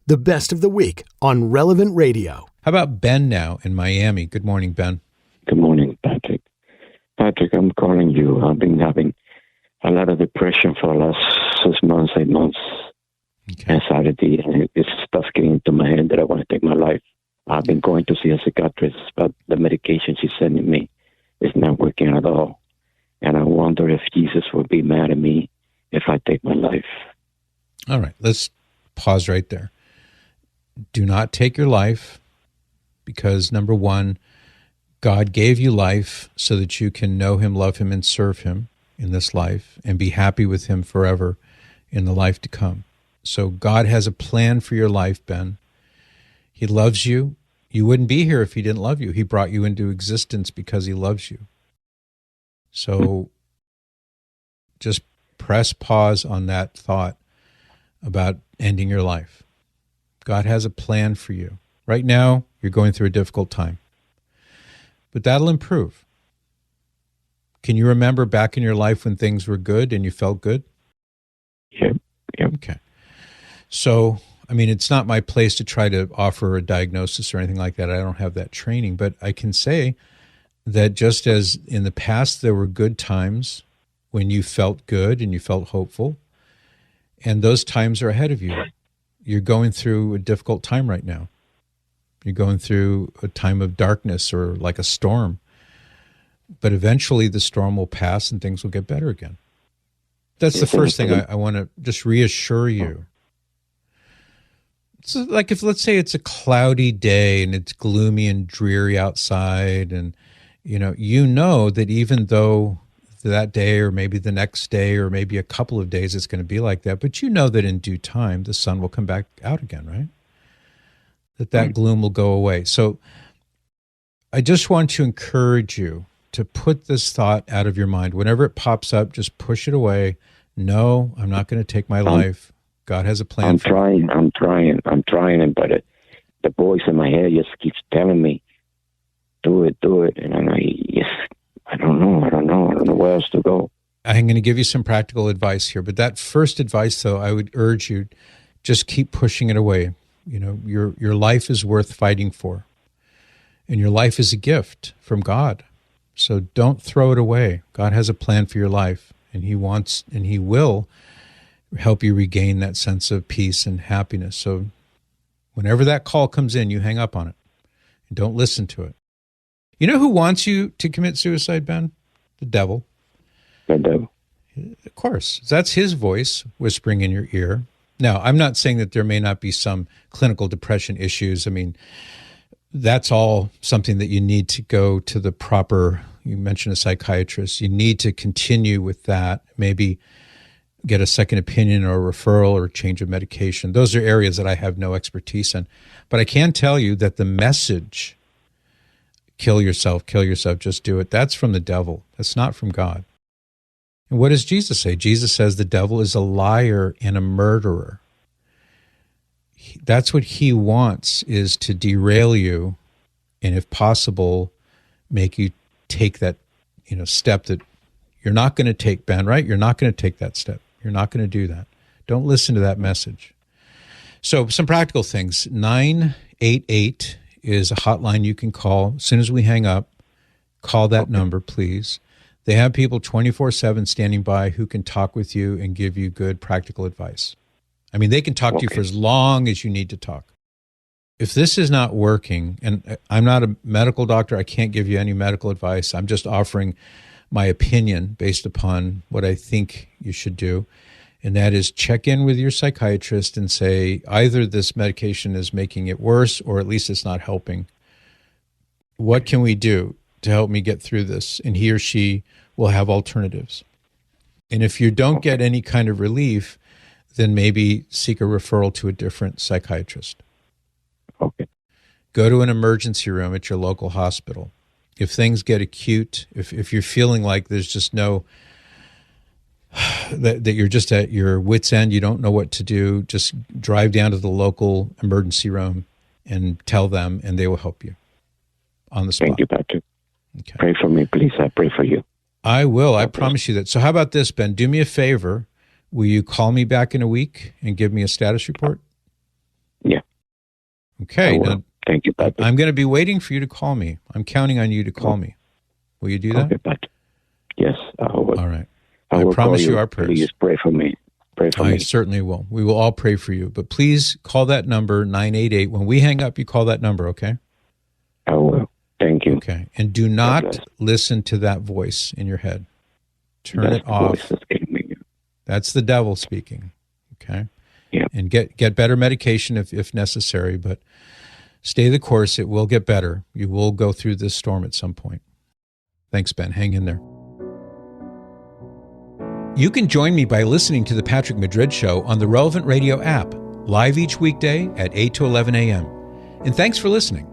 the best of the week on Relevant Radio. How about Ben now in Miami? Good morning, Ben. Good morning, Patrick. Patrick, I'm calling you. I've been having a lot of depression for the last 6 months, 8 months. Okay. Anxiety, and this stuff getting into my head that I want to take my life. I've been going to see a psychiatrist, but the medication she's sending me is not working at all. And I wonder if Jesus will be mad at me if I take my life. All right, let's pause right there. Do not take your life because, number one, God gave you life so that you can know him, love him, and serve him in this life and be happy with him forever in the life to come. So God has a plan for your life, Ben. He loves you. You wouldn't be here if he didn't love you. He brought you into existence because he loves you. So just press pause on that thought about ending your life. God has a plan for you. Right now, you're going through a difficult time, but that'll improve. Can you remember back in your life when things were good and you felt good? Yep. Okay. So, I mean, it's not my place to try to offer a diagnosis or anything like that. I don't have that training, but I can say that just as in the past there were good times when you felt good and you felt hopeful, and those times are ahead of you. You're going through a difficult time right now. You're going through a time of darkness or like a storm. But eventually the storm will pass and things will get better again. That's the first thing I want to just reassure you. So like if, let's say it's a cloudy day and it's gloomy and dreary outside, and you know that even though that day or maybe the next day or maybe a couple of days it's going to be like that, but you know that in due time the sun will come back out again, right? That gloom will go away. So I just want to encourage you to put this thought out of your mind. Whenever it pops up, just push it away. No, I'm not going to take my life. God has a plan. I'm trying, but the voice in my head just keeps telling me, do it. And I don't know where else to go. I'm going to give you some practical advice here, but that first advice, though, I would urge you, just keep pushing it away. Your life is worth fighting for, and your life is a gift from God. So don't throw it away. God has a plan for your life, and he wants and he will help you regain that sense of peace and happiness. So whenever that call comes in, you hang up on it and don't listen to it. You know who wants you to commit suicide, Ben? The devil. The devil. Of course. That's his voice whispering in your ear. Now, I'm not saying that there may not be some clinical depression issues. I mean, that's all something that you need to go to the proper, you mentioned a psychiatrist, you need to continue with that, maybe get a second opinion or a referral or change of medication. Those are areas that I have no expertise in. But I can tell you that the message, kill yourself, just do it, that's from the devil. That's not from God. And what does Jesus say? Jesus says the devil is a liar and a murderer. That's what he wants, is to derail you and, if possible, make you take that step that you're not going to take, Ben, right? You're not going to take that step. You're not going to do that. Don't listen to that message. So some practical things. 988 is a hotline you can call. As soon as we hang up, call that number, please. They have people 24/7 standing by who can talk with you and give you good practical advice. I mean, they can talk to you for as long as you need to talk. If this is not working, and I'm not a medical doctor, I can't give you any medical advice. I'm just offering my opinion based upon what I think you should do. And that is check in with your psychiatrist and say, either this medication is making it worse or at least it's not helping. What can we do to help me get through this? And he or she will have alternatives. And if you don't get any kind of relief, then maybe seek a referral to a different psychiatrist. Okay. Go to an emergency room at your local hospital. If things get acute, if you're feeling like there's just no, that you're just at your wit's end, you don't know what to do, just drive down to the local emergency room and tell them, and they will help you on the spot. Thank you, Patrick. Okay. Pray for me, please. I pray for you. I will. I promise you that. So how about this, Ben? Do me a favor. Will you call me back in a week and give me a status report? Yeah. Okay. Now, thank you, Patrick. I'm going to be waiting for you to call me. I'm counting on you to call me. Will you do that? Okay, Patrick. Yes, I will. All right. I will promise call you our prayers. Please pray for me. Pray for I me. certainly will. We will all pray for you. But please call that number, 988. When we hang up, you call that number, okay? I will. Thank you. Okay. And do not bless. listen to that voice in your head. Turn That's it off. the voice that gave me. That's the devil speaking. Okay? Yeah. And get better medication if necessary, but stay the course. It will get better. You will go through this storm at some point. Thanks, Ben. Hang in there. You can join me by listening to The Patrick Madrid Show on the Relevant Radio app, live each weekday at 8 to 11 a.m. And thanks for listening.